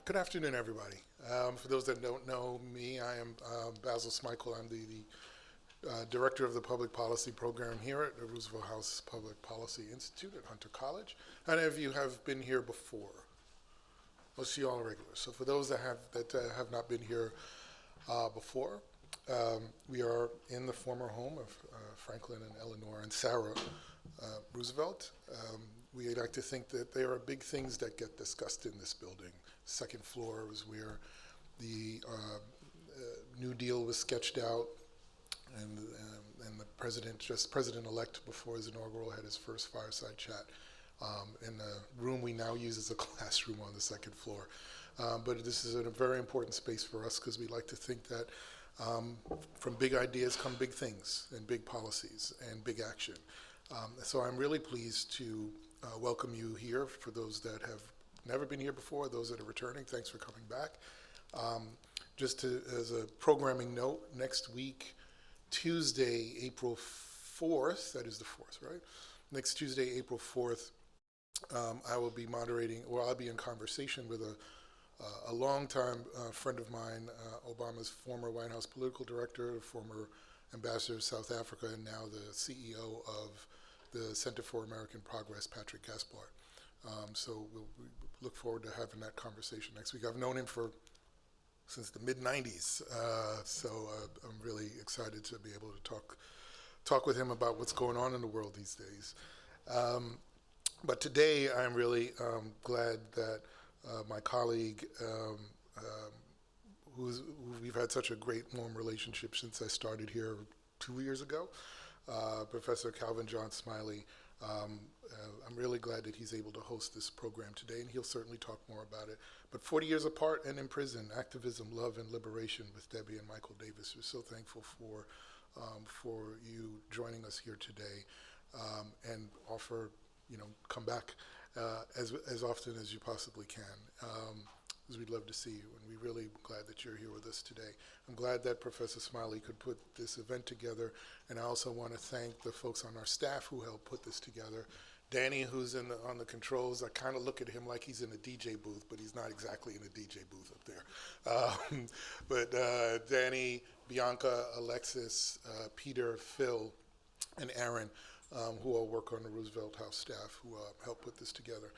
Good afternoon, everybody. For those that don't know me, I am Basil Smikle. I'm the Director of the Public Policy Program here at the Roosevelt House Public Policy Institute at Hunter College. How many of you have been here before? Most of you all are regulars. So for those that have not been here before, we are in the former home of Franklin and Eleanor and Sarah Roosevelt. We like to think that there are big things that get discussed in this building. Second floor was where the New Deal was sketched out, and the president-elect before his inaugural had his first fireside chat in the room we now use as a classroom on the second floor. But this is a very important space for us because we like to think that from big ideas come big things and big policies and big action. So I'm really pleased to welcome you here. For those that have never been here before, those that are returning, thanks for coming back. As a programming note, next week, Tuesday, April 4th, that is the 4th, right? Next Tuesday, April 4th, I will be moderating, or I'll be in conversation with a longtime friend of mine, Obama's former White House political director, former ambassador of South Africa, and now the CEO of the Center for American Progress, Patrick Gaspard. So we look forward to having that conversation next week. I've known him since the mid-90s, so I'm really excited to be able to talk with him about what's going on in the world these days. But today I'm really glad that my colleague, who we've had such a great warm relationship since I started here 2 years ago, Professor Calvin John Smiley. I'm really glad that he's able to host this program today, and he'll certainly talk more about it. But 40 years apart and in prison, activism, love, and liberation with Debbie and Michael Davis. We're so thankful for you joining us here today, and offer, come back as often as you possibly can. Because we'd love to see you, and we're really glad that you're here with us today. I'm glad that Professor Smiley could put this event together, and I also want to thank the folks on our staff who helped put this together. Danny, who's on the controls, I kind of look at him like he's in a DJ booth, but he's not exactly in a DJ booth up there. But Danny, Bianca, Alexis, Peter, Phil, and Aaron, who all work on the Roosevelt House staff, who helped put this together.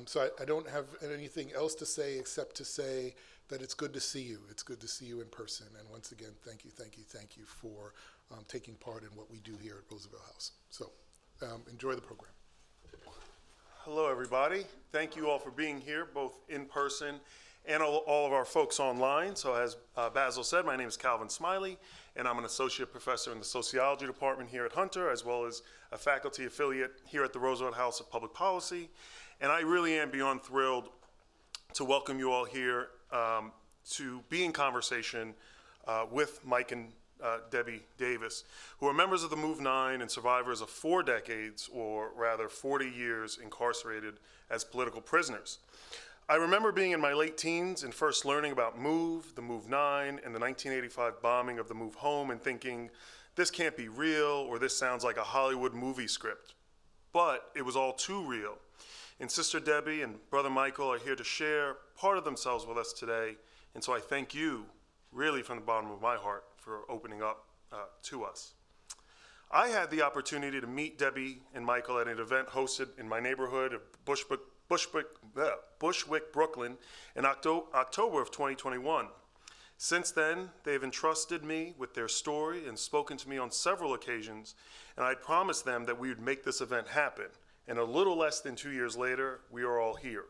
So I don't have anything else to say except to say that it's good to see you. It's good to see you in person. And once again, thank you for taking part in what we do here at Roosevelt House. So enjoy the program. Hello, everybody. Thank you all for being here, both in person and all of our folks online. So as Basil said, my name is Calvin Smiley, and I'm an associate professor in the sociology department here at Hunter, as well as a faculty affiliate here at the Roosevelt House of Public Policy. And I really am beyond thrilled to welcome you all here to be in conversation with Mike and Debbie Davis, who are members of the Move 9 and survivors of 4 decades, or rather 40 years, incarcerated as political prisoners. I remember being in my late teens and first learning about Move, the Move 9, and the 1985 bombing of the Move home and thinking, this can't be real, or this sounds like a Hollywood movie script. But it was all too real. And Sister Debbie and Brother Michael are here to share part of themselves with us today. And so I thank you, really from the bottom of my heart, for opening up to us. I had the opportunity to meet Debbie and Michael at an event hosted in my neighborhood of Bushwick, Brooklyn in October of 2021. Since then, they've entrusted me with their story and spoken to me on several occasions, and I promised them that we would make this event happen. And a little less than 2 years later, we are all here.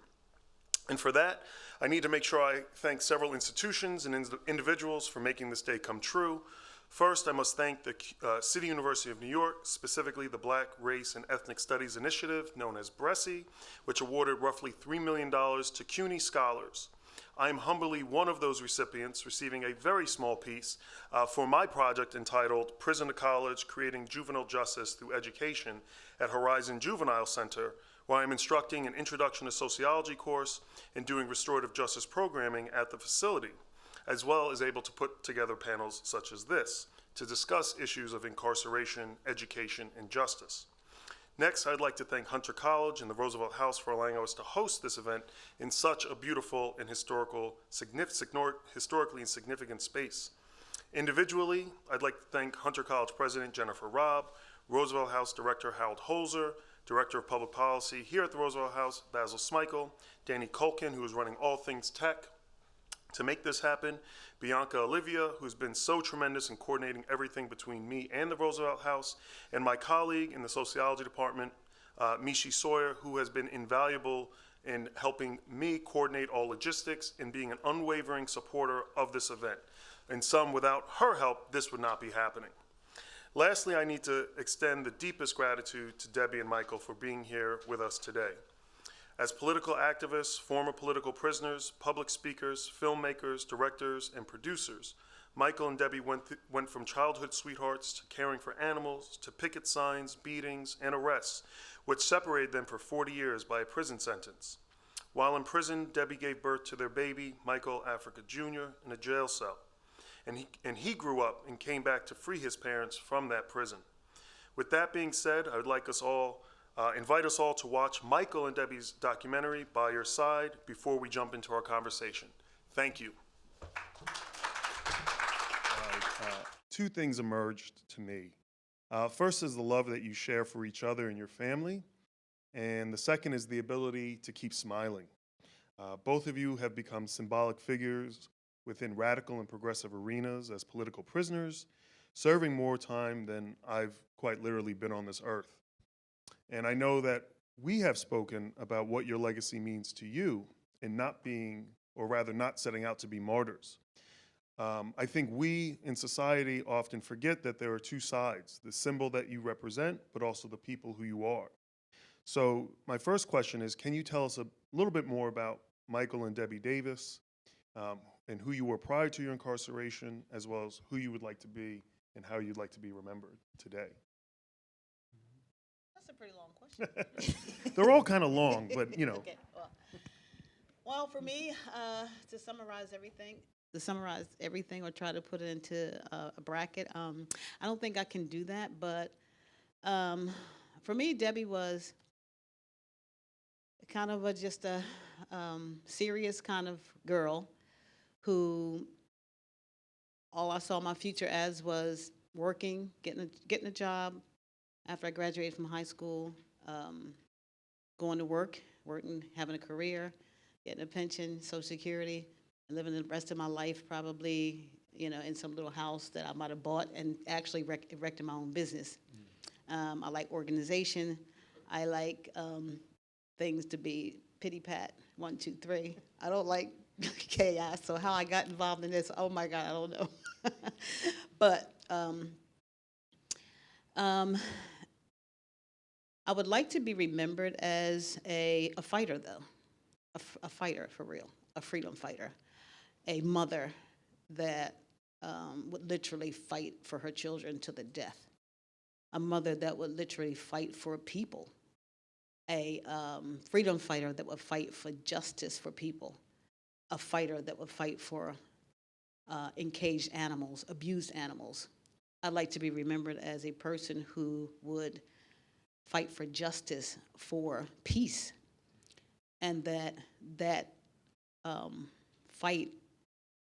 And for that, I need to make sure I thank several institutions and individuals for making this day come true. First, I must thank the City University of New York, specifically the Black Race and Ethnic Studies Initiative, known as BRESI, which awarded roughly $3 million to CUNY scholars. I am humbly one of those recipients, receiving a very small piece for my project entitled Prison to College, Creating Juvenile Justice Through Education at Horizon Juvenile Center, where I'm instructing an Introduction to Sociology course and doing restorative justice programming at the facility, as well as able to put together panels such as this to discuss issues of incarceration, education, and justice. Next, I'd like to thank Hunter College and the Roosevelt House for allowing us to host this event in such a beautiful and historically significant space. Individually, I'd like to thank Hunter College President Jennifer Robb, Roosevelt House Director Harold Holzer, Director of Public Policy here at the Roosevelt House, Basil Smikle, Danny Culkin, who is running all things tech to make this happen, Bianca Olivia, who's been so tremendous in coordinating everything between me and the Roosevelt House, and my colleague in the sociology department, Mishi Sawyer, who has been invaluable in helping me coordinate all logistics and being an unwavering supporter of this event. And without her help, this would not be happening. Lastly, I need to extend the deepest gratitude to Debbie and Michael for being here with us today. As political activists, former political prisoners, public speakers, filmmakers, directors, and producers, Michael and Debbie went from childhood sweethearts to caring for animals, to picket signs, beatings, and arrests, which separated them for 40 years by a prison sentence. While in prison, Debbie gave birth to their baby, Michael Africa Jr., in a jail cell. And he grew up and came back to free his parents from that prison. With that being said, I would like invite us all to watch Michael and Debbie's documentary, By Your Side, before we jump into our conversation. Thank you. Two things emerged to me. First is the love that you share for each other and your family, and the second is the ability to keep smiling. Both of you have become symbolic figures within radical and progressive arenas as political prisoners, serving more time than I've quite literally been on this earth. And I know that we have spoken about what your legacy means to you in not being, or rather not setting out to be martyrs. I think we in society often forget that there are two sides, the symbol that you represent, but also the people who you are. So my first question is, can you tell us a little bit more about Michael and Debbie Davis, and who you were prior to your incarceration, as well as who you would like to be and how you'd like to be remembered today? That's a pretty long question. They're all kind of long, but you know. Okay, well, for me, to summarize everything or try to put it into a bracket, I don't think I can do that, but for me, Debbie was kind of just a serious kind of girl who all I saw my future as was working, getting a job after I graduated from high school, going to work, working, having a career, getting a pension, Social Security, and living the rest of my life probably, in some little house that I might have bought and actually erected my own business. I like organization. I like things to be pity-pat, 1, 2, 3. I don't like chaos, so how I got involved in this, oh my God, I don't know. But I would like to be remembered as a fighter, though, a fighter for real, a freedom fighter, a mother that would literally fight for her children to the death, a mother that would literally fight for people, a freedom fighter that would fight for justice for people, a fighter that would fight for encaged animals, abused animals. I'd like to be remembered as a person who would fight for justice, for peace, and that fight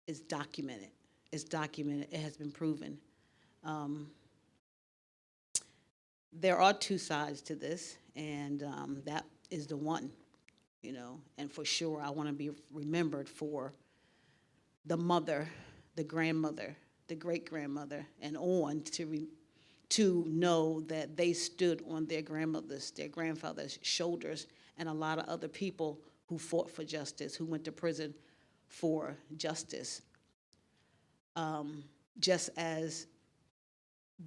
is documented. It's documented. It has been proven. There are two sides to this, and that is the one, and for sure I want to be remembered for the mother, the grandmother, the great-grandmother, and on to know that they stood on their grandmother's, their grandfather's shoulders, and a lot of other people who fought for justice, who went to prison for justice. Just as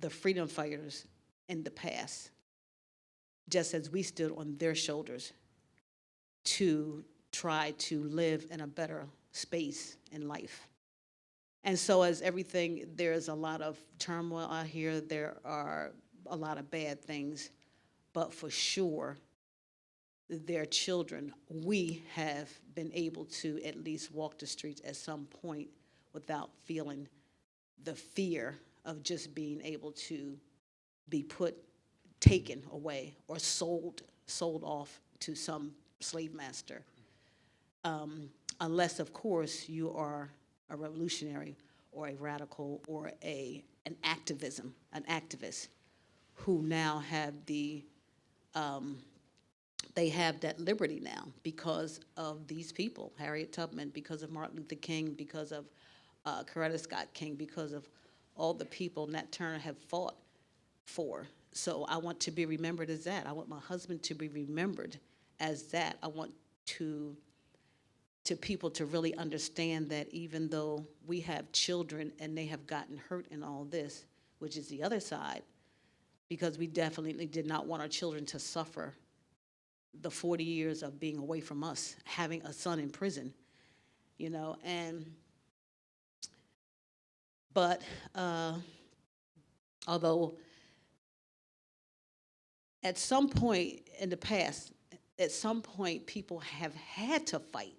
the freedom fighters in the past, just as we stood on their shoulders to try to live in a better space in life. And so as everything, there's a lot of turmoil out here, there are a lot of bad things, but for sure, their children, we have been able to at least walk the streets at some point without feeling the fear of just being able to be put taken away or sold off to some slave master, unless, of course, you are a revolutionary or a radical or an activist who now have they have that liberty now because of these people, Harriet Tubman, because of Martin Luther King, because of Coretta Scott King, because of all the people Nat Turner have fought for. So I want to be remembered as that. I want my husband to be remembered as that. I want to people to really understand that even though we have children and they have gotten hurt in all this, which is the other side, because we definitely did not want our children to suffer the 40 years of being away from us, having a son in prison, but although at some point in the past, at some point people have had to fight.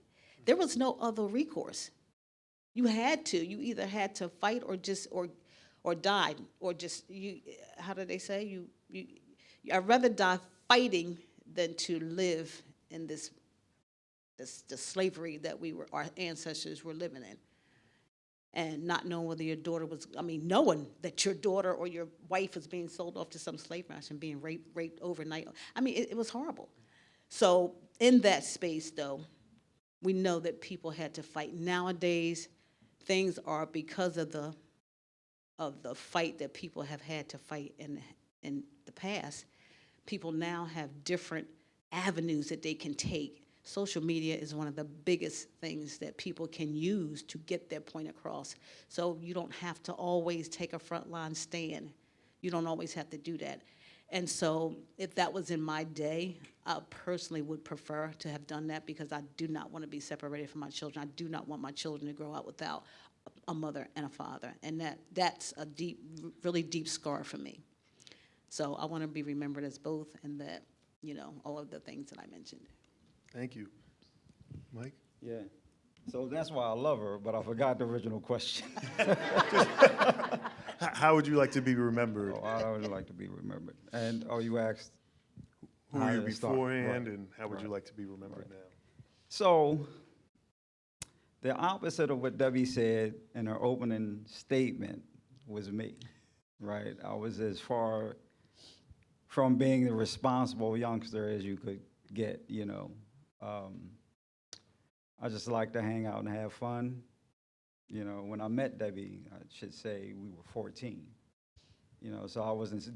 There was no other recourse. You had to. You either had to fight or die, or just you. How do they say? I'd rather die fighting than to live in this slavery that our ancestors were living in, and not knowing whether your daughter was. Knowing that your daughter or your wife was being sold off to some slave master and being raped overnight. It was horrible. So in that space, though, we know that people had to fight. Nowadays, things are because of the fight that people have had to fight in the past. People now have different avenues that they can take. Social media is one of the biggest things that people can use to get their point across. So you don't have to always take a frontline stand. You don't always have to do that. And so if that was in my day, I personally would prefer to have done that because I do not want to be separated from my children. I do not want my children to grow up without a mother and a father. And that's a really deep scar for me. So I want to be remembered as both, and that, all of the things that I mentioned. Thank you. Mike? Yeah. So that's why I love her, but I forgot the original question. How would you like to be remembered? Oh, I would like to be remembered. And, you asked, Who how were you did it start? beforehand, Right. and how would you Right. like to be remembered now? So the opposite of what Debbie said in her opening statement was me, right? I was as far from being the responsible youngster as you could get, I just like to hang out and have fun. When I met Debbie, I should say we were 14. So I wasn't,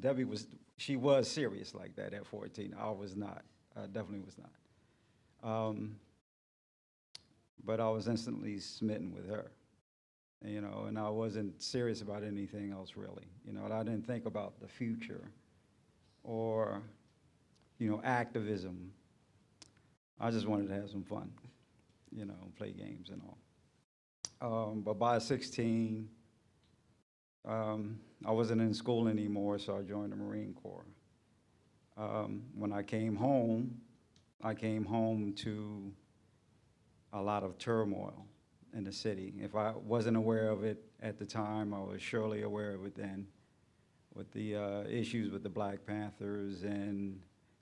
she was serious like that at 14. I was not. I definitely was not. But I was instantly smitten with her, and I wasn't serious about anything else really. I didn't think about the future or, activism. I just wanted to have some fun, play games and all. But by 16, I wasn't in school anymore, so I joined the Marine Corps. When I came home to a lot of turmoil in the city. If I wasn't aware of it at the time, I was surely aware of it then, with the issues with the Black Panthers, and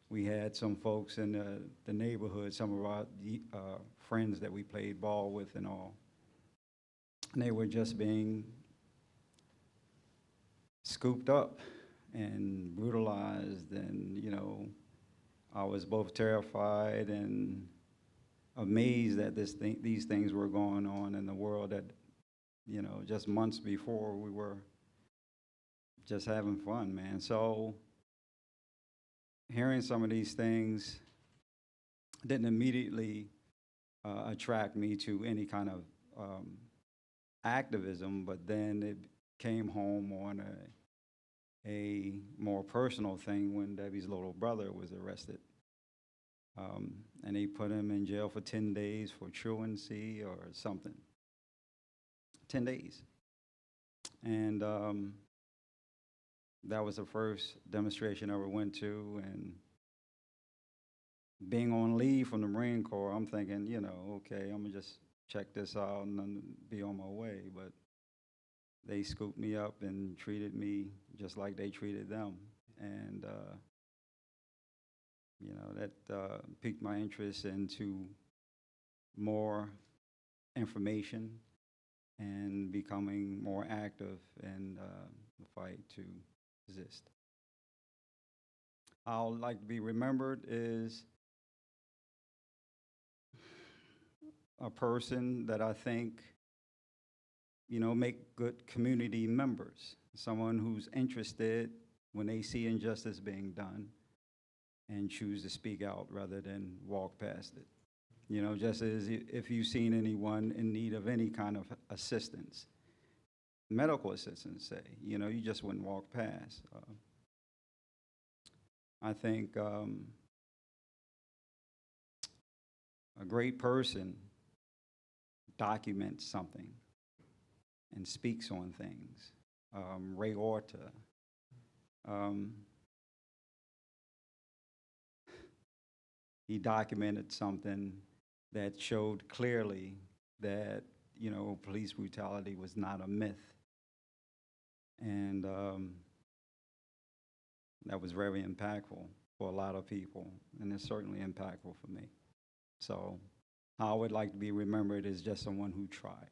we had some folks in the neighborhood, some of our friends that we played ball with and all, and they were just being scooped up and brutalized, and I was both terrified and amazed that these things were going on in the world that, just months before we were just having fun, man. So hearing some of these things didn't immediately attract me to any kind of activism, but then it came home on a more personal thing when Debbie's little brother was arrested. And they put him in jail for 10 days for truancy or something. 10 days. And that was the first demonstration I ever went to. And being on leave from the Marine Corps, I'm thinking, okay, I'm going to just check this out and then be on my way. But they scooped me up and treated me just like they treated them. And You know, that piqued my interest into more information and becoming more active in the fight to exist. I'd like to be remembered as a person that I think, you know, make good community members, someone who's interested when they see injustice being done and choose to speak out rather than walk past it. You know, just as if you've seen anyone in need of any kind of assistance, medical assistance, say, you know, you just wouldn't walk past. I think a great person documents something and speaks on things. Ray Orta. He documented something that showed clearly that, you know, police brutality was not a myth. And that was very impactful for a lot of people, and it's certainly impactful for me. So how I would like to be remembered is just someone who tried,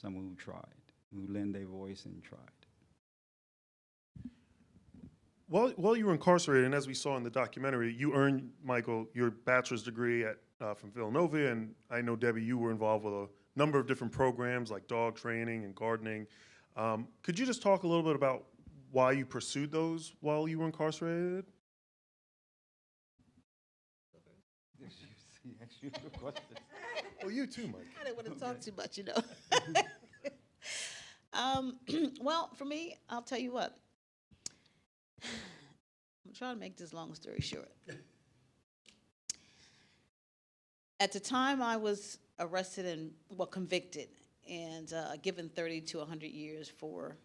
who lent their voice and tried. While you were incarcerated, and as we saw in the documentary, you earned, Michael, your bachelor's degree from Villanova, and I know, Debbie, you were involved with a number of different programs like dog training and gardening. Could you just talk a little bit about why you pursued those while you were incarcerated? Well, you too, Mike. I didn't want to talk too much, you know. Well, for me, I'll tell you what. I'm trying to make this long story short. At the time I was arrested and, well, convicted and given 30 to 100 years for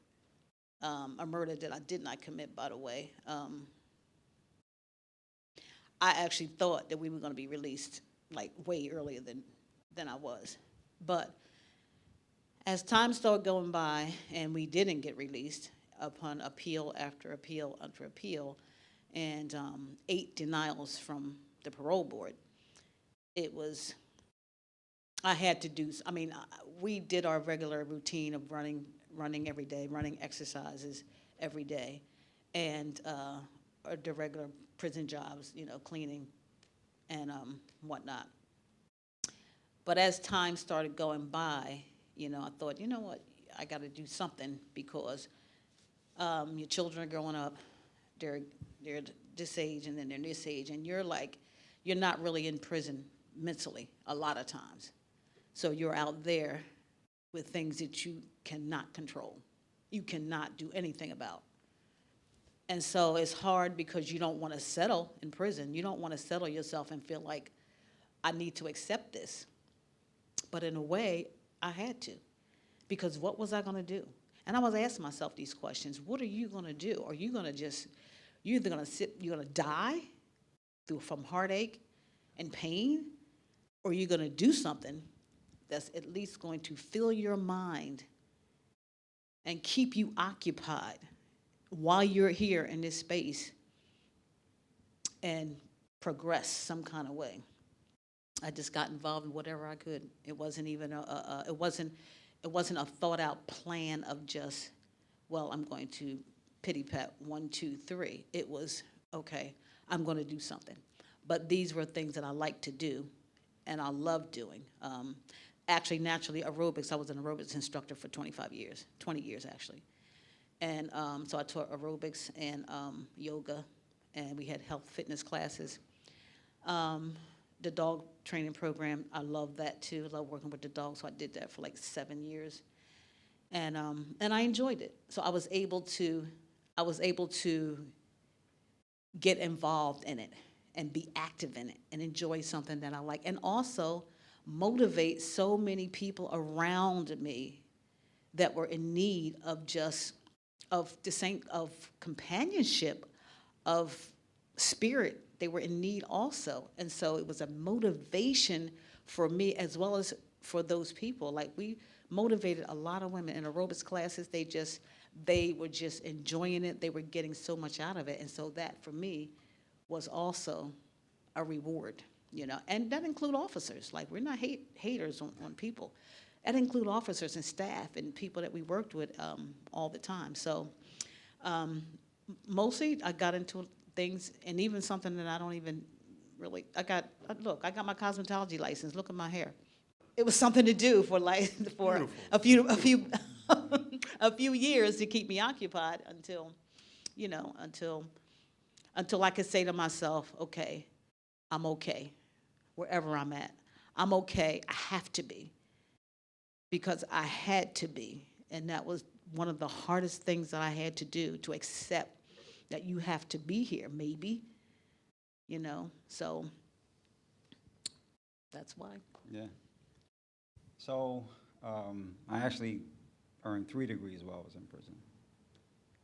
a murder that I did not commit, by the way. I actually thought that we were going to be released like way earlier than I was. But as time started going by and we didn't get released upon appeal after appeal after appeal and 8 denials from the parole board, I had to do, we did our regular routine of running every day, running exercises every day, and the regular prison jobs, you know, cleaning and whatnot. But as time started going by, you know, I thought, you know what, I got to do something because your children are growing up, they're this age and then they're this age, and you're not really in prison mentally a lot of times. So you're out there with things that you cannot control. You cannot do anything about. And so it's hard because you don't want to settle in prison. You don't want to settle yourself and feel like, I need to accept this. But in a way, I had to. Because what was I going to do? And I was asking myself these questions. What are you going to do? Are you going to you're either going to you're going to die from heartache and pain, or are you going to do something that's at least going to fill your mind and keep you occupied while you're here in this space and progress some kind of way. I just got involved in whatever I could. It wasn't even it wasn't a thought out plan of just, well, I'm going to pity pat 1, 2, 3. It was, okay, I'm going to do something. But these were things that I like to do and I love doing. Actually, naturally, aerobics, I was an aerobics instructor for 20 years actually. And so I taught aerobics and yoga, and we had health fitness classes. The dog training program, I love that too. I love working with the dogs, so I did that for like 7 years. And I enjoyed it. So I was able to get involved in it and be active in it and enjoy something that I like. And also motivate so many people around me that were in need of of companionship, of spirit. They were in need also. And so it was a motivation for me as well as for those people. Like, we motivated a lot of women in aerobics classes. They were just enjoying it. They were getting so much out of it. And so that for me was also a reward, you know, and that include officers. Like, we're not haters on people. That include officers and staff and people that we worked with all the time. So mostly I got into things, and even something that I don't even really, look, I got my cosmetology license. Look at my hair. It was something to do for like, for a few a few years to keep me occupied until, you know, until I could say to myself, okay, I'm okay, wherever I'm at. I'm okay, I have to be, because I had to be. And that was one of the hardest things that I had to do, to accept that you have to be here, maybe, you know, so that's why. Yeah. So I actually earned 3 degrees while I was in prison.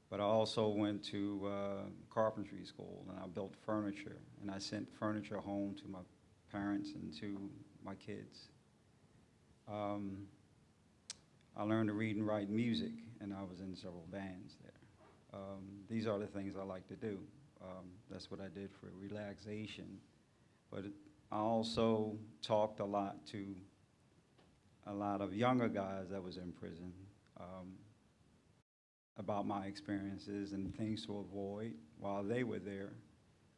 But I also went to carpentry school, and I built furniture, and I sent furniture home to my parents and to my kids. I learned to read and write music, and I was in several bands there. These are the things I like to do. That's what I did for relaxation. But I also talked a lot to a lot of younger guys that was in prison about my experiences and things to avoid while they were there,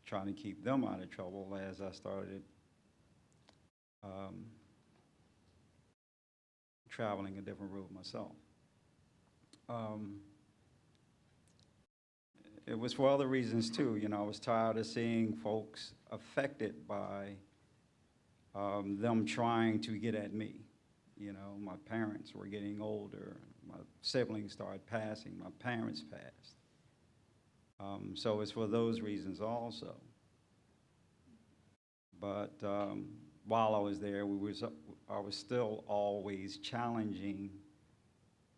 trying to keep them out of trouble as I started traveling a different route myself. It was for other reasons too. You know, I was tired of seeing folks affected by them trying to get at me. You know, my parents were getting older. My siblings started passing. My parents passed. So it's for those reasons also. But while I was there, I was still always challenging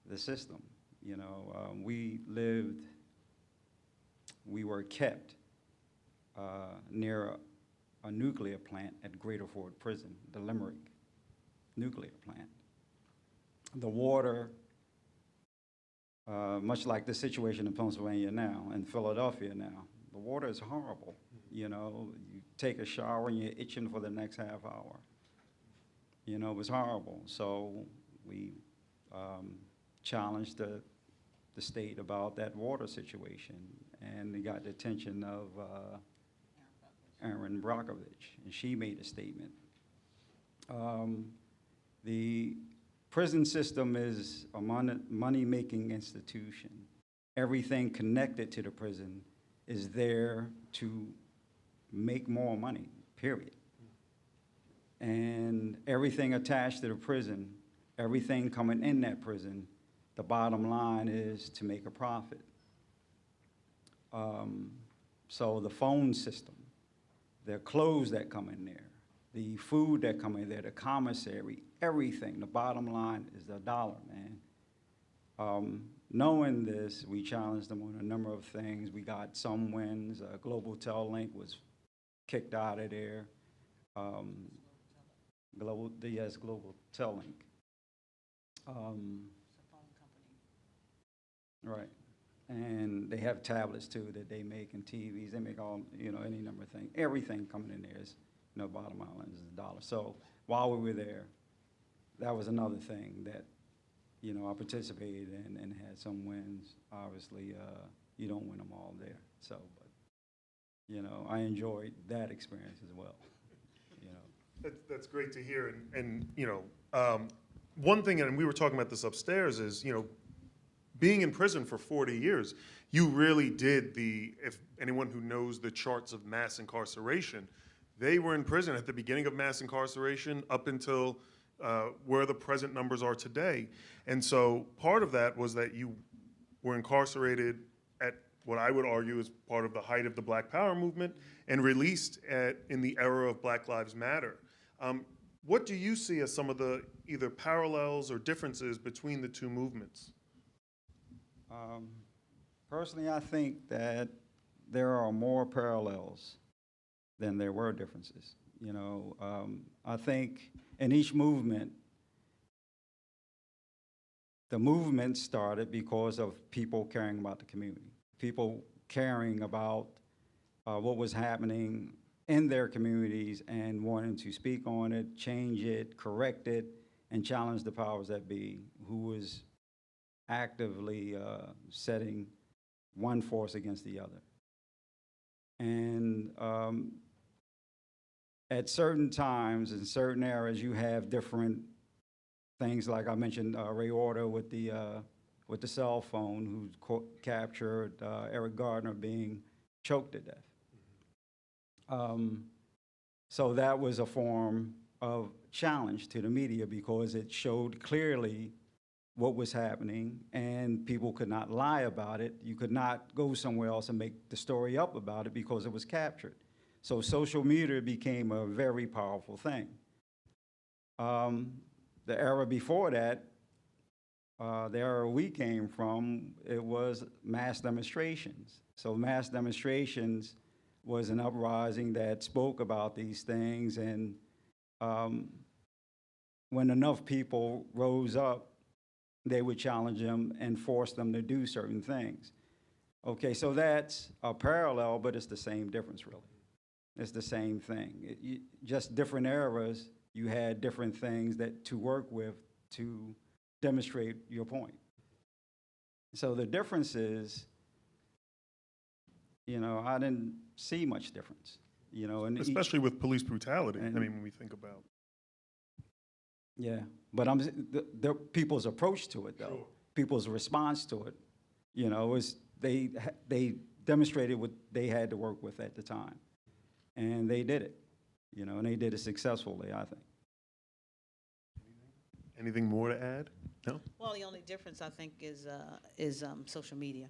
the system. You know, we were kept near a nuclear plant at Greater Ford Prison, the Limerick nuclear plant. The water, much like the situation in Pennsylvania now, and Philadelphia now, the water is horrible. You know, you take a shower and you're itching for the next half hour. You know, it was horrible. So we challenged the state about that water situation, and they got the attention of Erin Brockovich, and she made a statement. The prison system is a money-making institution. Everything connected to the prison is there to make more money, period. And everything attached to the prison, everything coming in that prison, the bottom line is to make a profit. So the phone system, the clothes that come in there, the food that come in there, the commissary, everything, the bottom line is the dollar, man. Knowing this, we challenged them on a number of things. We got some wins. Global Tel-Link was kicked out of there. Global Tel-Link. Right. And they have tablets too that they make, and TVs. They make all, you know, any number of things. Everything coming in there is, you know, bottom line is the dollar. So while we were there, that was another thing that, you know, I participated in and had some wins. Obviously, you don't win them all there. So, but, you know, I enjoyed that experience as well. You know. That's great to hear. And you know, one thing, and we were talking about this upstairs, is, you know, being in prison for 40 years, you really did if anyone who knows the charts of mass incarceration, they were in prison at the beginning of mass incarceration up until where the present numbers are today. And so part of that was that you were incarcerated at what I would argue is part of the height of the Black Power movement and released in the era of Black Lives Matter. What do you see as some of the either parallels or differences between the two movements? Personally, I think that there are more parallels than there were differences. You know, I think in each movement, the movement started because of people caring about the community, people caring about what was happening in their communities and wanting to speak on it, change it, correct it, and challenge the powers that be, who was actively setting one force against the other. And at certain times, in certain areas, you have different things, like I mentioned Ray Order with the cell phone, who captured Eric Gardner being choked to death. So that was a form of challenge to the media because it showed clearly what was happening, and people could not lie about it. You could not go somewhere else and make the story up about it because it was captured. So social media became a very powerful thing. The era before that, the era we came from, it was mass demonstrations. So mass demonstrations was an uprising that spoke about these things, and when enough people rose up, they would challenge them and force them to do certain things. Okay, so that's a parallel, but it's the same difference, really. It's the same thing. Just different eras, you had different things that to work with to demonstrate your point. So the difference is, I didn't see much difference, and Especially with police brutality. And- I mean, when we think about. yeah, but the people's approach to it, though, Sure. people's response to it, is they demonstrated what they had to work with at the time, and they did it, and they did it successfully, I think. Anything more to add? No? Well, the only difference, I think, is social media.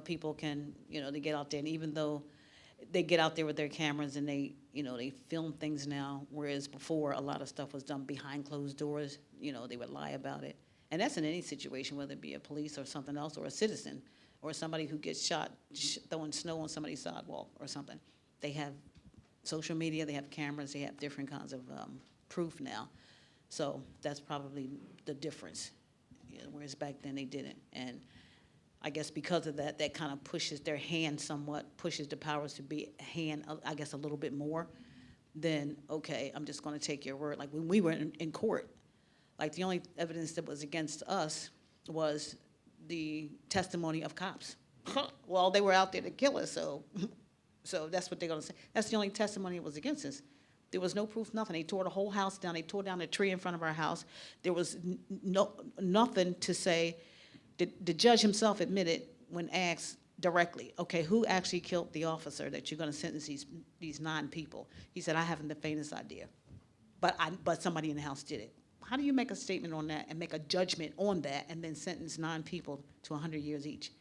People can, they get out there, and even though they get out there with their cameras and they film things now, whereas before a lot of stuff was done behind closed doors, they would lie about it. And that's in any situation, whether it be a police or something else, or a citizen, or somebody who gets shot throwing snow on somebody's sidewalk or something. They have social media, they have cameras, they have different kinds of proof now. So that's probably the difference, whereas back then they didn't. And I guess because of that, that kind of pushes their hand somewhat, pushes the powers to be hand, I guess, a little bit more than, okay, I'm just going to take your word. Like when we were in court, like the only evidence that was against us was the testimony of cops. Well, they were out there to kill us, so that's what they're going to say. That's the only testimony that was against us. There was no proof, nothing. They tore the whole house down. They tore down the tree in front of our house. There was nothing to say. The judge himself admitted when asked directly, okay, who actually killed the officer that you're going to sentence these 9 people? He said, I haven't the faintest idea, but somebody in the house did it. How do you make a statement on that and make a judgment on that and then sentence 9 people to 100 years each?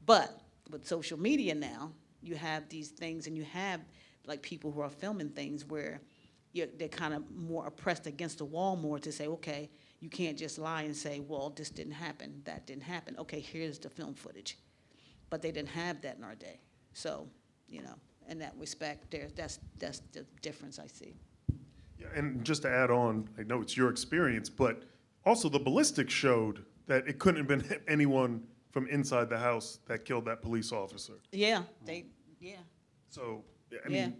But with social media now, you have these things, and you have like people who are filming things where they're kind of more oppressed against the wall more to say, okay, you can't just lie and say, well, this didn't happen, that didn't happen. Okay, here's the film footage. But they didn't have that in our day. So, in that respect, that's the difference I see. Yeah, and just to add on, I know it's your experience, but also the ballistics showed that it couldn't have been anyone from inside the house that killed that police officer. Yeah, So, I yeah, mean,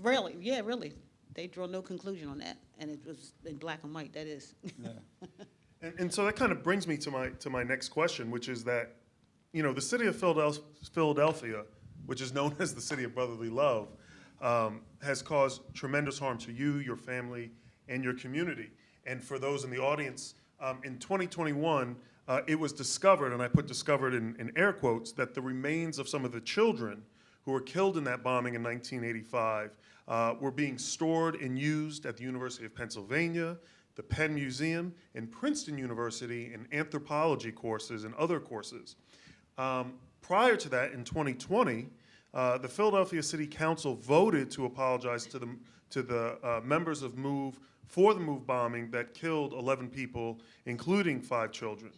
really. They draw no conclusion on that, and it was in black and white, that is. Yeah. and so that kind of brings me to my next question, which is that, the city of Philadelphia, which is known as the city of brotherly love, has caused tremendous harm to you, your family, and your community. And for those in the audience, in 2021, it was discovered, and I put discovered in air quotes, that the remains of some of the children who were killed in that bombing in 1985 were being stored and used at the University of Pennsylvania, the Penn Museum, and Princeton University in anthropology courses and other courses. Prior to that, in 2020, the Philadelphia City Council voted to apologize to the members of MOVE for the MOVE bombing that killed 11 people, including 5 children.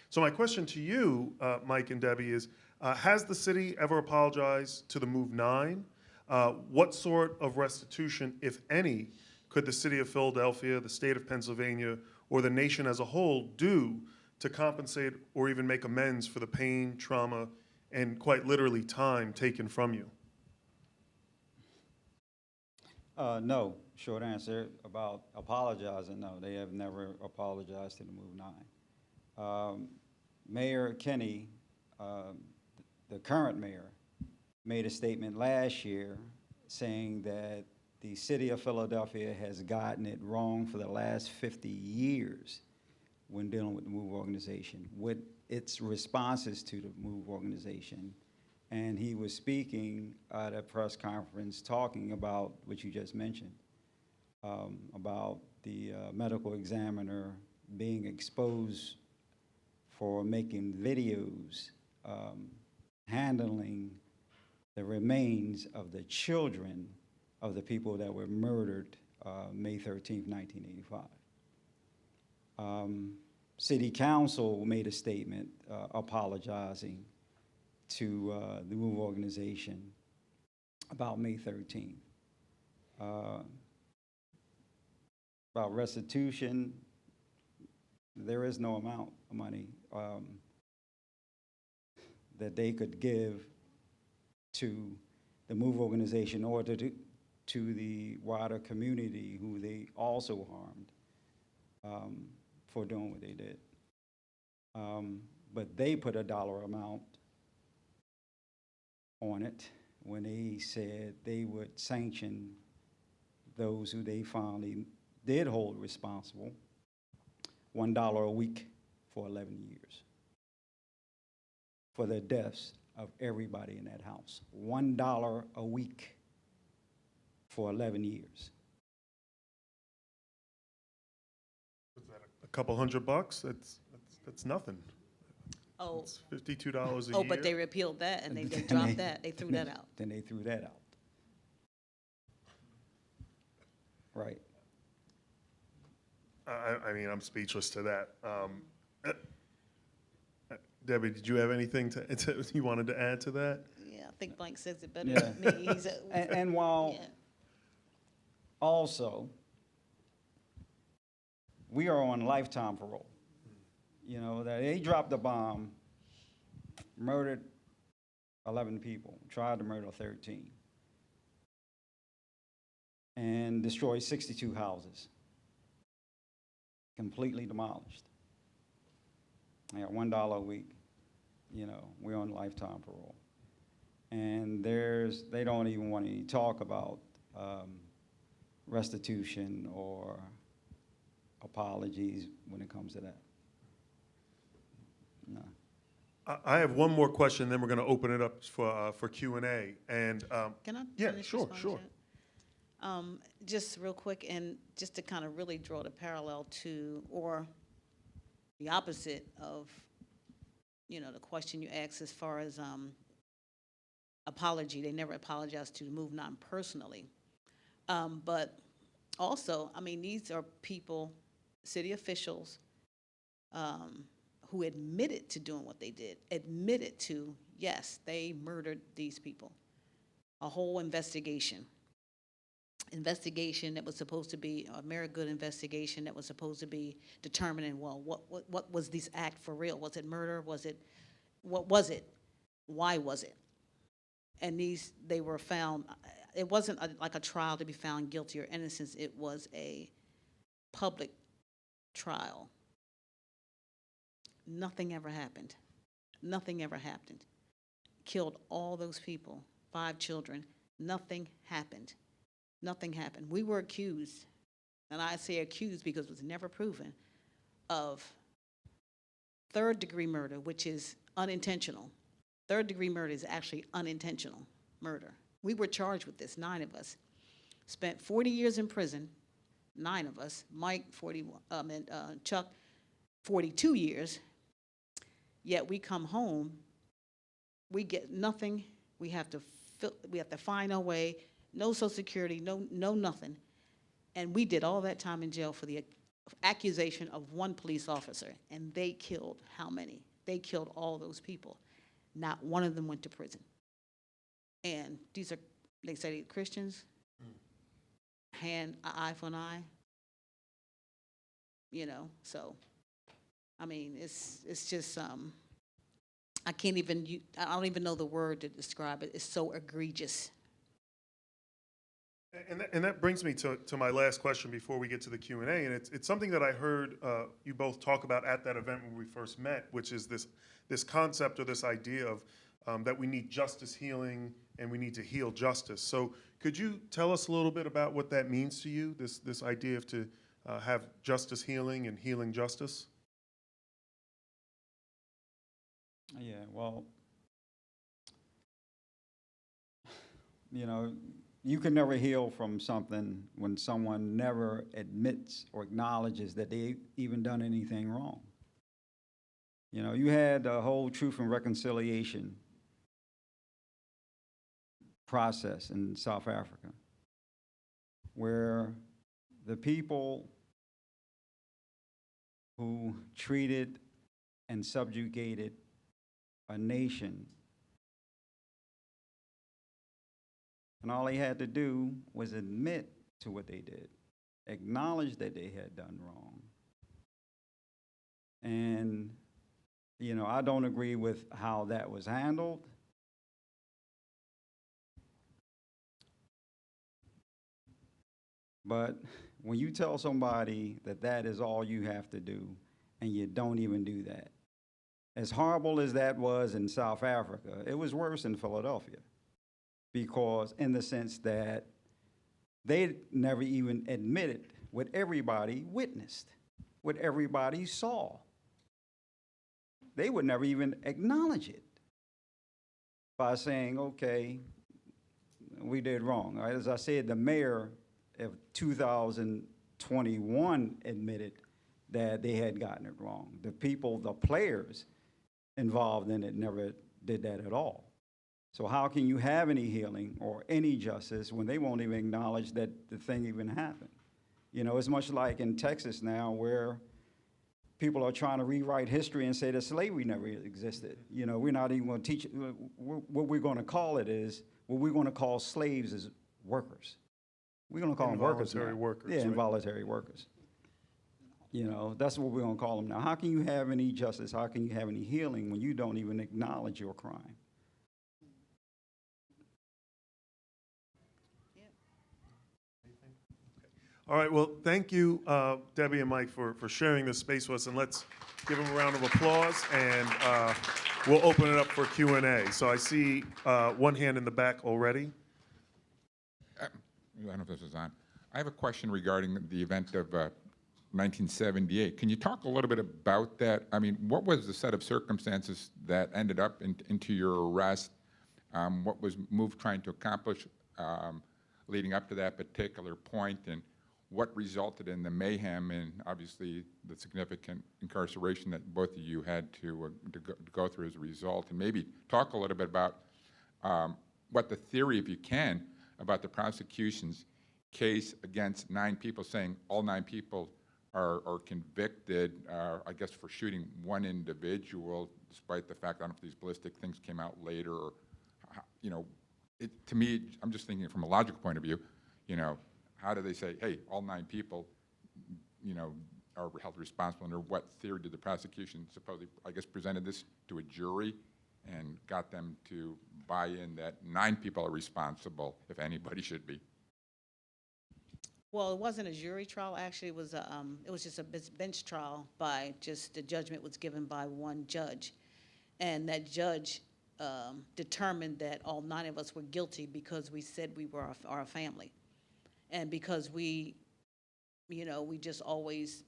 So my question to you, Mike and Debbie, is has the city ever apologized to the MOVE 9? What sort of restitution, if any, could the city of Philadelphia, the state of Pennsylvania, or the nation as a whole do to compensate or even make amends for the pain, trauma, and quite literally time taken from you? No, short answer about apologizing, no, they have never apologized to the Move Nine. Mayor Kenny, the current mayor, made a statement last year saying that the city of Philadelphia has gotten it wrong for the last 50 years when dealing with the MOVE organization, with its responses to the MOVE organization. And he was speaking at a press conference talking about what you just mentioned, about the medical examiner being exposed for making videos, handling the remains of the children of the people that were murdered May 13th, 1985. City Council made a statement apologizing to the MOVE organization about May 13th. About restitution, there is no amount of money that they could give to the MOVE organization or to the wider community who they also harmed for doing what they did. But they put a dollar amount on it when they said they would sanction those who they finally did hold responsible, $1 a week for 11 years for the deaths of everybody in that house. $1 a week for 11 years. Was that a couple $100? That's nothing. Oh, It's $52 a year. oh, but they repealed that and they dropped that. They threw that out. Then they threw that out. Right. I mean, I'm speechless to that. Debbie, did you have anything you wanted to add to that? Yeah, I think Blank says it better Yeah. than me. He's a, And while yeah. also, we are on lifetime parole. You know, that they dropped a bomb, murdered 11 people, tried to murder 13, and destroyed 62 houses, completely demolished. They got $1 a week, you know, we're on lifetime parole. And they don't even want to talk about restitution or apologies when it comes to that. No. I have one more question, then we're going to open it up for Q&A. And Can I yeah, finish sure, responding sure. to it? Just real quick, and just to kind of really draw the parallel to, or the opposite of, you know, the question you asked as far as apology. They never apologized to the MOVE Nine personally. But also, I mean, these are people, city officials, who admitted to doing what they did, admitted to, yes, they murdered these people. A whole investigation that was supposed to be a Mary Good investigation that was supposed to be determining, well, what was this act for real? Was it murder? What was it? Why was it? And they were found, it wasn't like a trial to be found guilty or innocent. It was a public trial. Nothing ever happened. Nothing ever happened. Killed all those people, 5 children. Nothing happened. Nothing happened. We were accused, and I say accused because it was never proven, of third-degree murder, which is unintentional. Third-degree murder is actually unintentional murder. We were charged with this, 9 of us. Spent 40 years in prison, 9 of us. Mike, 41, and Chuck, 42 years. Yet we come home, we get nothing. We have to find our way. No Social Security, no nothing. And we did all that time in jail for the accusation of 1 police officer. And they killed how many? They killed all those people. Not one of them went to prison. And these are, they say they're Christians. Hand, an eye for an eye. You know, so, I mean, it's just, I can't even, I don't even know the word to describe it. It's so egregious. And that brings me to my last question before we get to the Q&A, and it's something that I heard you both talk about at that event when we first met, which is this concept or this idea of that we need justice healing and we need to heal justice. So could you tell us a little bit about what that means to you, this idea of to have justice healing and healing justice? Yeah, well, you know, you can never heal from something when someone never admits or acknowledges that they even done anything wrong. You know, you had the whole Truth and Reconciliation process in South Africa, where the people who treated and subjugated a nation, and all they had to do was admit to what they did, acknowledge that they had done wrong. And, you know, I don't agree with how that was handled. But when you tell somebody that that is all you have to do, and you don't even do that, as horrible as that was in South Africa, it was worse in Philadelphia, because in the sense that they never even admitted what everybody witnessed, what everybody saw. They would never even acknowledge it by saying, okay, we did wrong. All right, as I said, the mayor of 2021 admitted that they had gotten it wrong. The people, the players involved in it never did that at all. So how can you have any healing or any justice when they won't even acknowledge that the thing even happened? You know, it's much like in Texas now, where people are trying to rewrite history and say that slavery never existed. You know, we're not even going to teach it. What we're going to call it is, what we're going to call slaves is workers. We're going to call them workers now. Involuntary workers, Yeah, right. involuntary workers. You know, that's what we're going to call them now. How can you have any justice? How can you have any healing when you don't even acknowledge your crime? All right, well, thank you, Debbie and Mike, for sharing this space with us, and let's give them a round of applause, and we'll open it up for Q&A. So I see one hand in the back already. I don't know if this is on. I have a question regarding the event of 1978. Can you talk a little bit about that? I mean, what was the set of circumstances that ended up into your arrest? What was MOVE trying to accomplish leading up to that particular point, and what resulted in the mayhem and obviously the significant incarceration that both of you had to go through as a result? And maybe talk a little bit about what the theory, if you can, about the prosecution's case against 9 people, saying all 9 people are convicted, I guess, for shooting one individual, despite the fact, I don't know if these ballistic things came out later, or, you know, to me, I'm just thinking from a logical point of view, you know, how do they say, hey, all 9 people, you know, are held responsible, under what theory did the prosecution supposedly, I guess, presented this to a jury and got them to buy in that 9 people are responsible, if anybody should be? Well, it wasn't a jury trial. Actually, it was just a bench trial. By just the judgment was given by one judge, and that judge determined that all 9 of us were guilty because we said we were our family, and because we, you know, we just always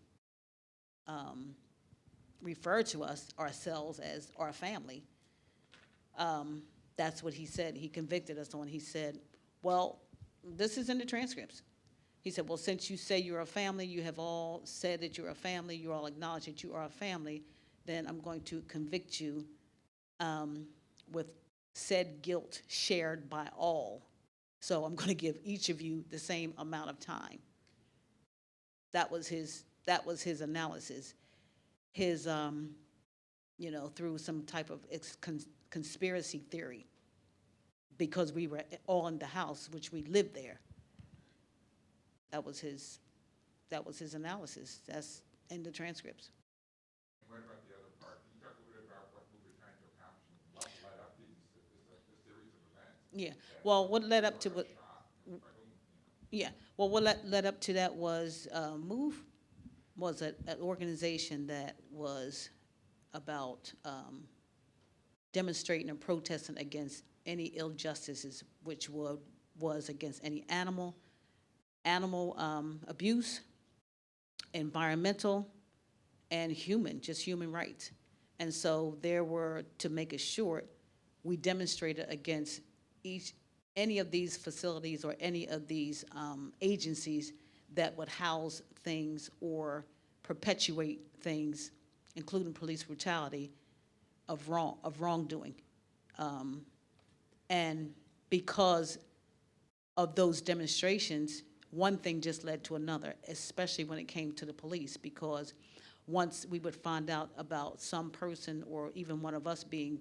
refer to ourselves as our family. That's what he said. He convicted us on. He said, well, this is in the transcripts. He said, well, since you say you're a family, you have all said that you're a family, you all acknowledge that you are a family, then I'm going to convict you with said guilt shared by all. So I'm going to give each of you the same amount of time. That was his analysis. His, you know, through some type of conspiracy theory, because we were all in the house, which we lived there. That was his analysis. That's in the transcripts. And what about the other part? Can you talk a little bit about what we were trying to accomplish and what led up to this series of events? Yeah. Well, what led up to what? Yeah, well, what led up to that was, MOVE was an organization that was about, demonstrating and protesting against any ill justices, which was against any animal abuse, environmental, and just human rights. And so to make it short, we demonstrated against any of these facilities or any of these agencies that would house things or perpetuate things, including police brutality, of wrongdoing. And because of those demonstrations, one thing just led to another, especially when it came to the police, because once we would find out about some person or even one of us being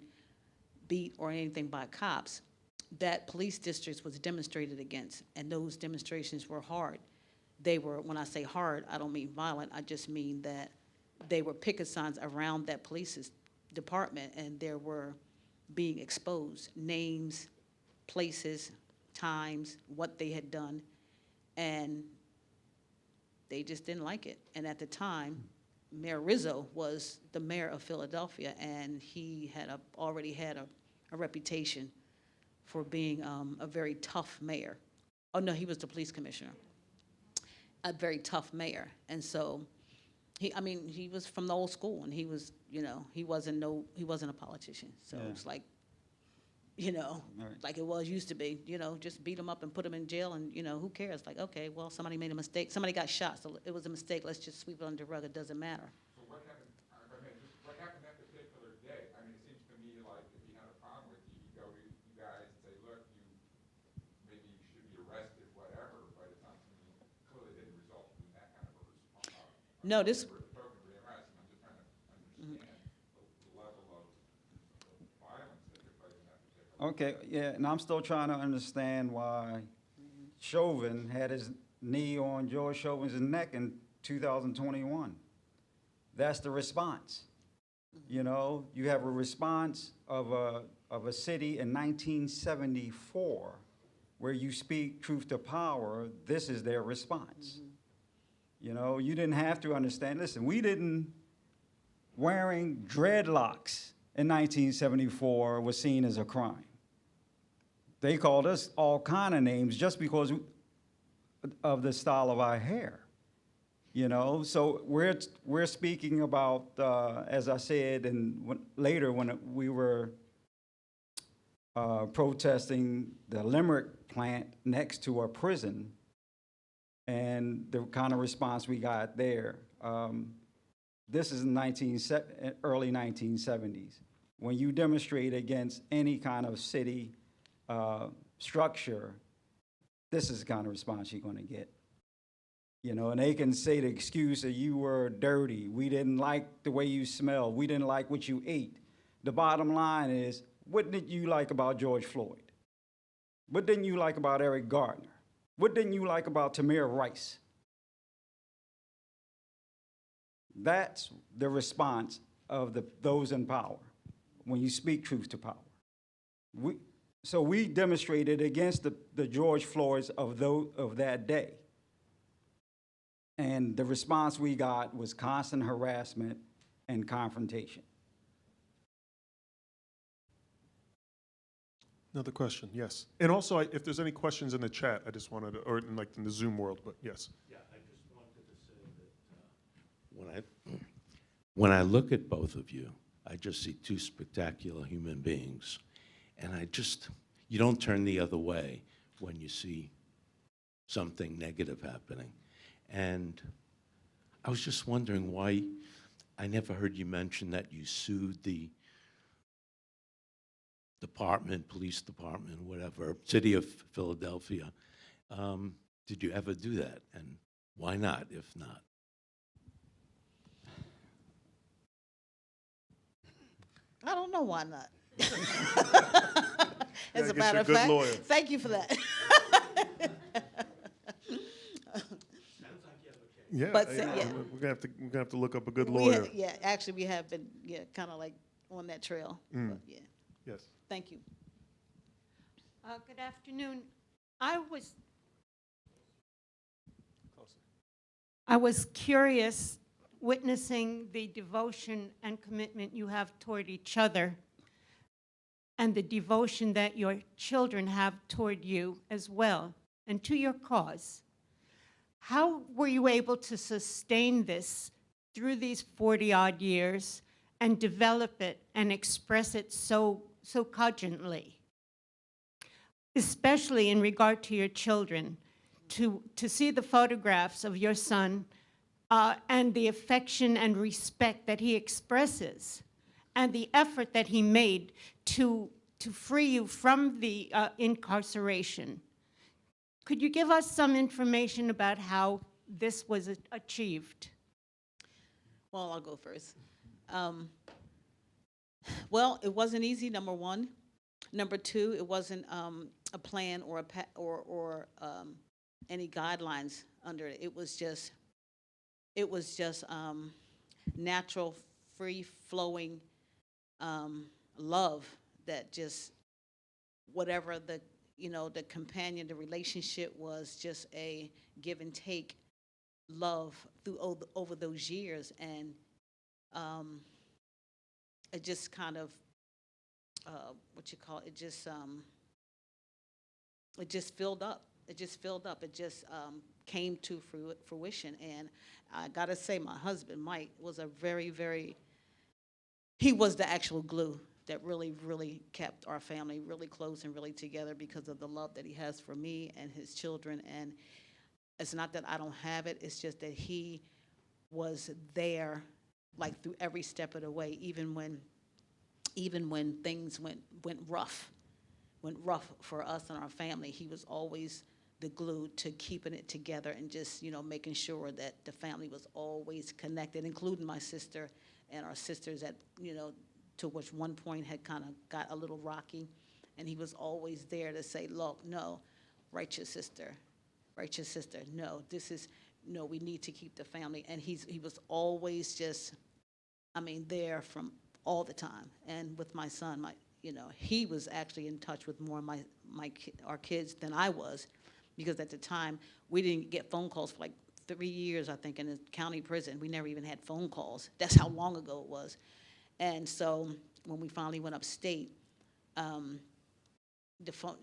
beat or anything by cops, that police districts was demonstrated against, and those demonstrations were hard. They were, when I say hard, I don't mean violent, I just mean that they were picket signs around that police department, and there were being exposed, names, places, times, what they had done, and they just didn't like it. And at the time, Mayor Rizzo was the mayor of Philadelphia, and he had already had a reputation for being a very tough mayor. Oh, no, he was the police commissioner. A very tough mayor. And so he was from the old school, and he was, he wasn't a politician. So Yeah. it's like, Right. like it used to be, just beat them up and put them in jail, and, who cares? Like, okay, well, somebody made a mistake. Somebody got shot, so it was a mistake. Let's just sweep it under the rug. It doesn't matter. So what happened, if I may, just what happened that particular day? I mean, it seems to me like if he had a problem with you, he'd go to you guys and say, look, maybe you should be arrested, whatever, but it sounds to me clearly didn't result in that kind of a response. No, this, Token rearrest, and I'm just trying to understand the level of violence that took place in that particular. Okay, yeah, and I'm still trying to understand why Chauvin had his knee on George Chauvin's neck in 2021. That's the response. You have a response of a city in 1974 where you speak truth to power. This is their response. You didn't have to understand. Listen, wearing dreadlocks in 1974 was seen as a crime. They called us all kind of names just because of the style of our hair. So we're speaking about, as I said, and later when we were protesting the Limerick plant next to a prison, and the kind of response we got there. This is early 1970s. When you demonstrate against any kind of city structure, this is the kind of response you're going to get. And they can say the excuse that you were dirty, we didn't like the way you smelled, we didn't like what you ate. The bottom line is, what did you like about George Floyd? What didn't you like about Eric Gardner? What didn't you like about Tamir Rice? That's the response of those in power when you speak truth to power. So we demonstrated against the George Floyds of that day. And the response we got was constant harassment and confrontation. Another question, yes. And also, if there's any questions in the chat, I just wanted to, or in the Zoom world, but yes. Yeah, I just wanted to say that when I look at both of you, I just see two spectacular human beings. And you don't turn the other way when you see something negative happening. And I was just wondering why I never heard you mention that you sued the police department, whatever, city of Philadelphia. Did you ever do that? And why not, if not? I don't know why not. I As a guess matter you're a of good fact, lawyer. thank you for that. Yeah, But, yeah. We're gonna have to look up a good We lawyer. actually, we have been, kind of like on that trail. But, yeah, Yes. thank you. Good afternoon. I was I was curious, witnessing the devotion and commitment you have toward each other and the devotion that your children have toward you as well, and to your cause. How were you able to sustain this through these 40-odd years and develop it and express it so cogently? Especially in regard to your children, to see the photographs of your son and the affection and respect that he expresses, and the effort that he made to free you from the incarceration. Could you give us some information about how this was achieved? Well, I'll go first. Well, it wasn't easy, number one. Number two, it wasn't a plan or any guidelines under it. It was just natural, free-flowing love that just whatever the companion, the relationship was just a give and take love through over those years, and it just kind of it just filled up. It just filled up. It just came to fruition. And I gotta say, my husband Mike was he was the actual glue that really, really kept our family really close and really together, because of the love that he has for me and his children. And it's not that I don't have it, it's just that he was there, like, through every step of the way, even when things went rough for us and our family. He was always the glue to keeping it together and just, making sure that the family was always connected, including my sister and our sisters that, to which one point had kind of got a little rocky. And he was always there to say, look, no, right your sister, no, we need to keep the family. And he was always just, there from all the time. And with my son, he was actually in touch with more of our kids than I was, because at the time we didn't get phone calls for like 3 years, I think, in the county prison. We never even had phone calls. That's how long ago it was. And so when we finally went upstate, the phone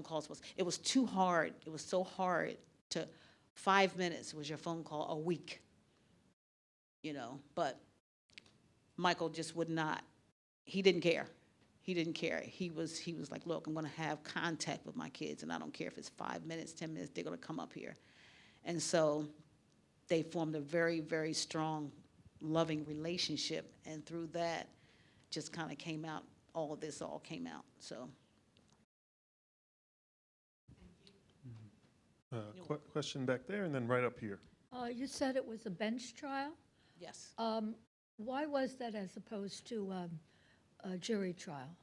calls it was too hard. It was so hard to 5 minutes was your phone call a week, but Michael just would not. He didn't care. He was like, look, I'm going to have contact with my kids, and I don't care if it's 5 minutes, 10 minutes, they're going to come up here. And so they formed a very, very strong, loving relationship, and through that just kind of came out, all came out, so. Question back there, and then right up here. You said it was a bench trial. Yes. Why was that as opposed to a jury trial?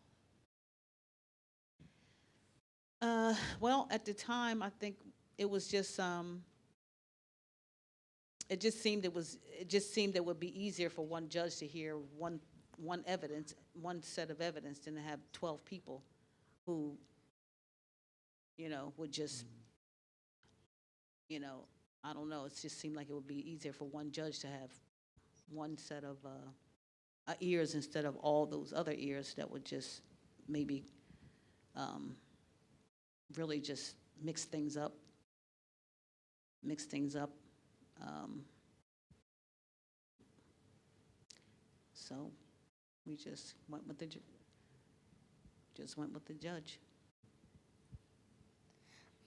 Well, at the time, I think it was just, it just seemed it would be easier for one judge to hear one set of evidence than to have 12 people who, would just, I don't know, it just seemed like it would be easier for one judge to have one set of ears instead of all those other ears that would just maybe really just mix things up. So we just went with the judge.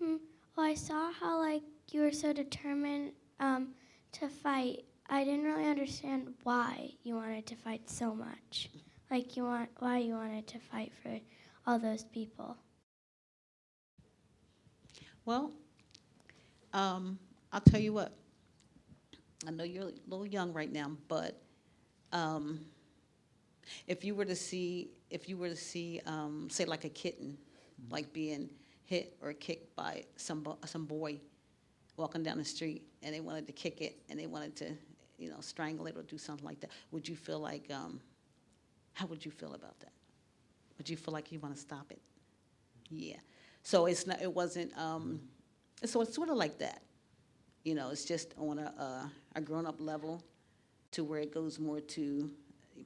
Well, I saw how you were so determined to fight. I didn't really understand why you wanted to fight so much. Why you wanted to fight for all those people. Well, I'll tell you what. I know you're a little young right now, but if you were to see, say, like a kitten, like being hit or kicked by some boy walking down the street, and they wanted to kick it, and they wanted to, strangle it or do something like that, would you feel like, how would you feel about that? Would you feel like you want to stop it? Yeah. So it wasn't, so it's sort of like that. You know, it's just on a grown-up level to where it goes more to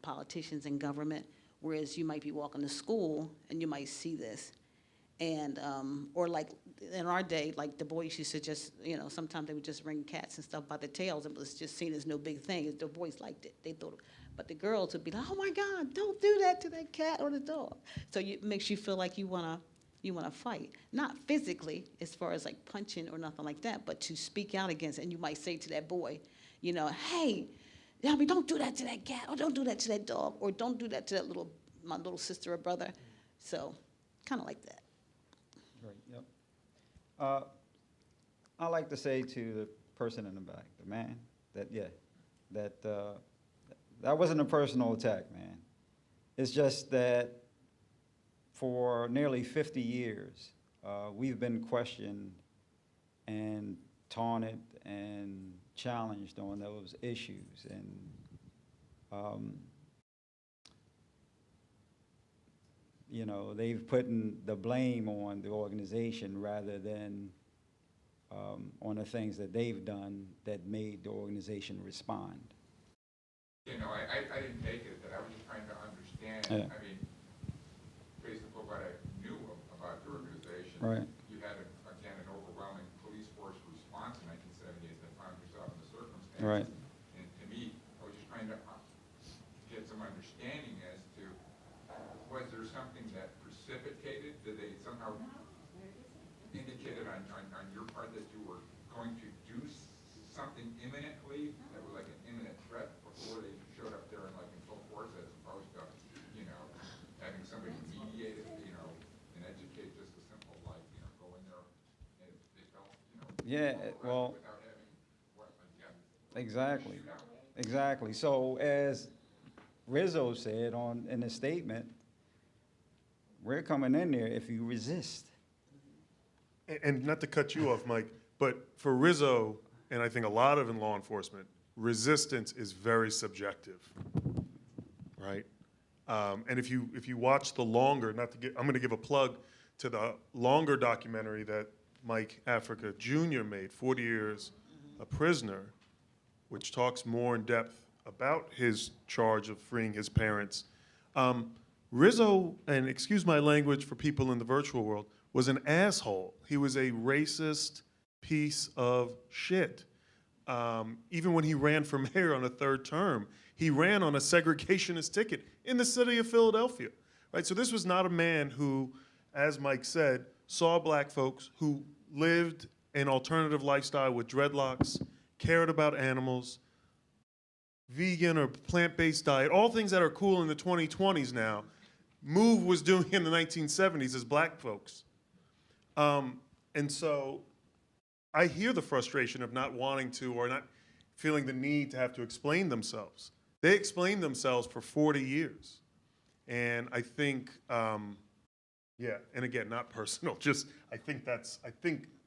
politicians and government, whereas you might be walking to school and you might see this. And, or like in our day, like the boys used to just, you know, sometimes they would just ring cats and stuff by the tails. It was just seen as no big thing. The boys liked it. They thought, but the girls would be like, oh my God, don't do that to that cat or the dog. So it makes you feel like you wanna fight. Not physically, as far as like punching or nothing like that, but to speak out against it. And you might say to that boy, you know, hey, I mean, don't do that to that cat, or don't do that to that dog, or don't do that to that my little sister or brother. So, kind of like that. Great, yep. I like to say to the person in the back, the man, that, yeah, that wasn't a personal attack, man. It's just that for nearly 50 years, we've been questioned and taunted and challenged on those issues. And, you know, they've put the blame on the organization rather than on the things that they've done that made the organization respond. You know, I didn't take it, that I was just trying to understand, Yeah. I mean, based upon what I knew about the organization. Right. You had, again, an overwhelming police force response in 1978 that found yourself in the circumstances. Right. And to me, I was just trying to get some understanding as to, was there something that precipitated, did they somehow indicated on your part that you were going to do something imminently, that was like an imminent threat before they showed up there and like in full force, as opposed to, you know, having somebody mediate it, you know, and educate just a simple like, you know, go in there and if they felt, you know. Yeah, well, Without having weapons, yeah. exactly, exactly. So as Rizzo said in his statement, we're coming in there if you resist. And not to cut you off, Mike, but for Rizzo, and I think a lot of in law enforcement, resistance is very subjective, right? And if you watch the longer, I'm going to give a plug to the longer documentary that Mike Africa Jr. made, 40 Years a Prisoner, which talks more in depth about his charge of freeing his parents. Rizzo, and excuse my language for people in the virtual world, was an asshole. He was a racist piece of shit. Even when he ran for mayor on a third term, he ran on a segregationist ticket in the city of Philadelphia, right? So this was not a man who, as Mike said, saw black folks who lived an alternative lifestyle with dreadlocks, cared about animals, vegan or plant-based diet, all things that are cool in the 2020s now, MOVE was doing in the 1970s as black folks. And so I hear the frustration of not wanting to or not feeling the need to have to explain themselves. They explained themselves for 40 years. And I think, yeah, and again, not personal, just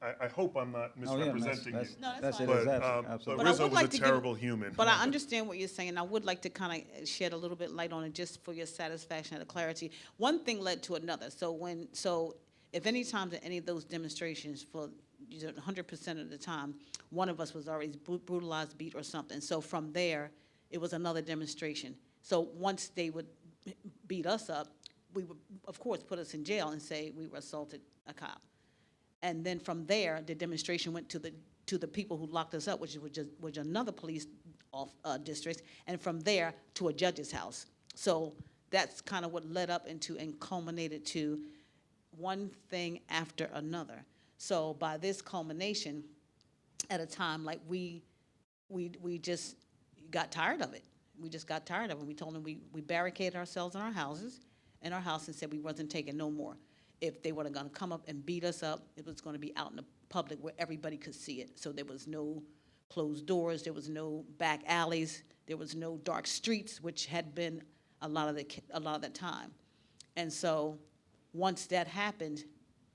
I hope I'm not misrepresenting you. No, that's fine. It is But absolutely. But I Rizzo would was like a to give- terrible human. But I understand what you're saying. I would like to kind of shed a little bit light on it just for your satisfaction and clarity. One thing led to another. So if any times at any of those demonstrations for 100% of the time, one of us was already brutalized, beat, or something. So from there, it was another demonstration. So once they would beat us up, we would, of course, put us in jail and say we were assaulted a cop. And then from there, the demonstration went to the people who locked us up, which was another police district, and from there to a judge's house. So that's kind of what led up into and culminated to one thing after another. So by this culmination, at a time like we just got tired of it. We just got tired of it. We told them we barricaded ourselves in our house and said we wasn't taking no more. If they were going to come up and beat us up, it was going to be out in the public where everybody could see it. So there was no closed doors, there was no back alleys, there was no dark streets, which had been a lot of the time. And so once that happened,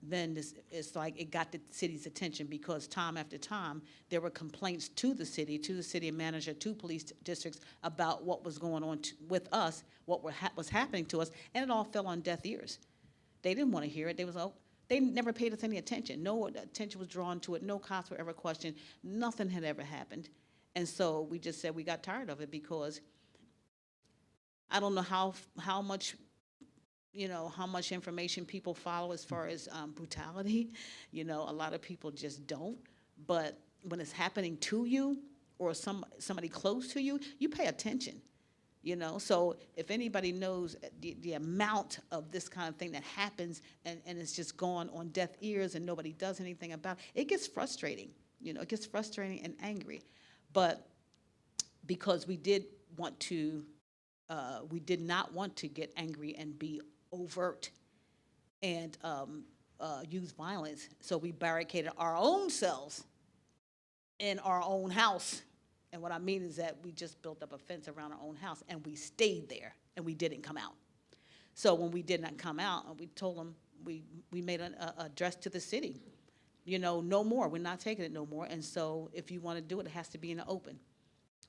then it's like it got the city's attention because time after time, there were complaints to the city manager, to police districts about what was going on with us, what was happening to us, and it all fell on deaf ears. They didn't want to hear it. They was, oh, They never paid us any attention. No attention was drawn to it. No cops were ever questioned. Nothing had ever happened. And so we just said we got tired of it because I don't know how much, how much information people follow as far as brutality. A lot of people just don't. But when it's happening to you or somebody close to you, you pay attention. So if anybody knows the amount of this kind of thing that happens and it's just gone on deaf ears and nobody does anything about it, it gets frustrating. It gets frustrating and angry. But because we did not want to get angry and be overt and use violence, so we barricaded our own selves in our own house. And what I mean is that we just built up a fence around our own house, and we stayed there, and we didn't come out. So when we did not come out, we told them, we made an address to the city. No more. We're not taking it no more. And so if you want to do it, it has to be in the open.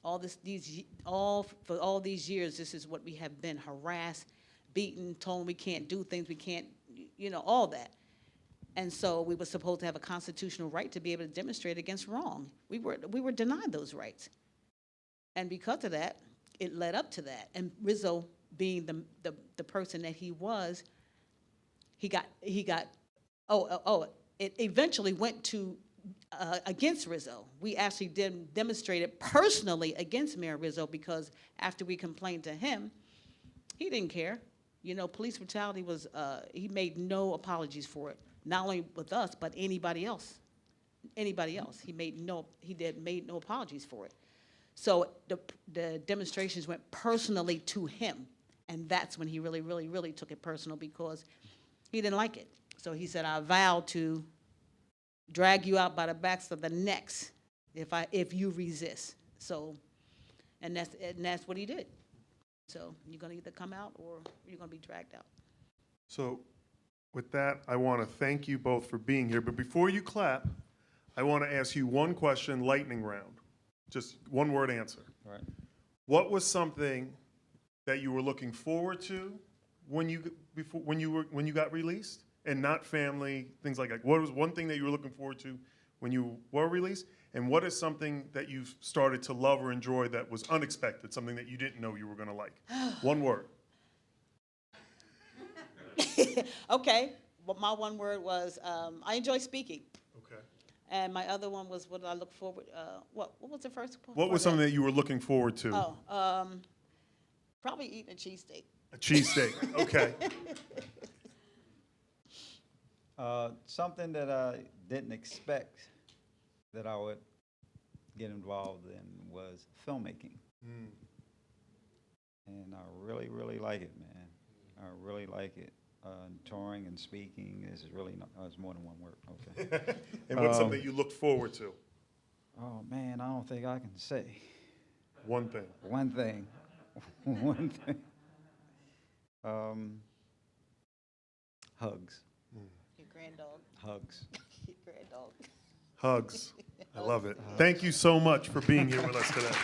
For all these years, this is what we have been: harassed, beaten, told we can't do things, we can't, all that. And so we were supposed to have a constitutional right to be able to demonstrate against wrong. We were denied those rights. And because of that, it led up to that. And Rizzo, being the person that he was, it eventually went to against Rizzo. We actually demonstrated personally against Mayor Rizzo because after we complained to him, he didn't care. Police brutality was, he made no apologies for it. Not only with us, but anybody else. Anybody else. He made no apologies for it. So the demonstrations went personally to him. And that's when he really, really, really took it personal because he didn't like it. So he said, I vow to drag you out by the backs of the necks if you resist. So, and that's what he did. So you're gonna either come out or you're gonna be dragged out. So with that, I want to thank you both for being here. But before you clap, I want to ask you one question, lightning round. Just one word answer. All right. What was something that you were looking forward to when you got released, and not family, things like that? What was one thing that you were looking forward to when you were released? And what is something that you've started to love or enjoy that was unexpected, something that you didn't know you were going to like? One word. Okay, well, my one word was, I enjoy speaking. Okay. And my other one was, what did I look forward, what was the first part? What was something that you were looking forward to? Oh, probably eating a cheesesteak. A cheesesteak. Okay. Something that I didn't expect that I would get involved in was filmmaking. And I really, really like it, man. I really like it. Touring and speaking is really not, it's more than one word, okay. And what's something you looked forward to? Oh, man, I don't think I can say. One thing. One thing. One thing. Hugs. Your granddog. Hugs. Your granddog. Hugs. I love it. Thank you so much for being here with us today.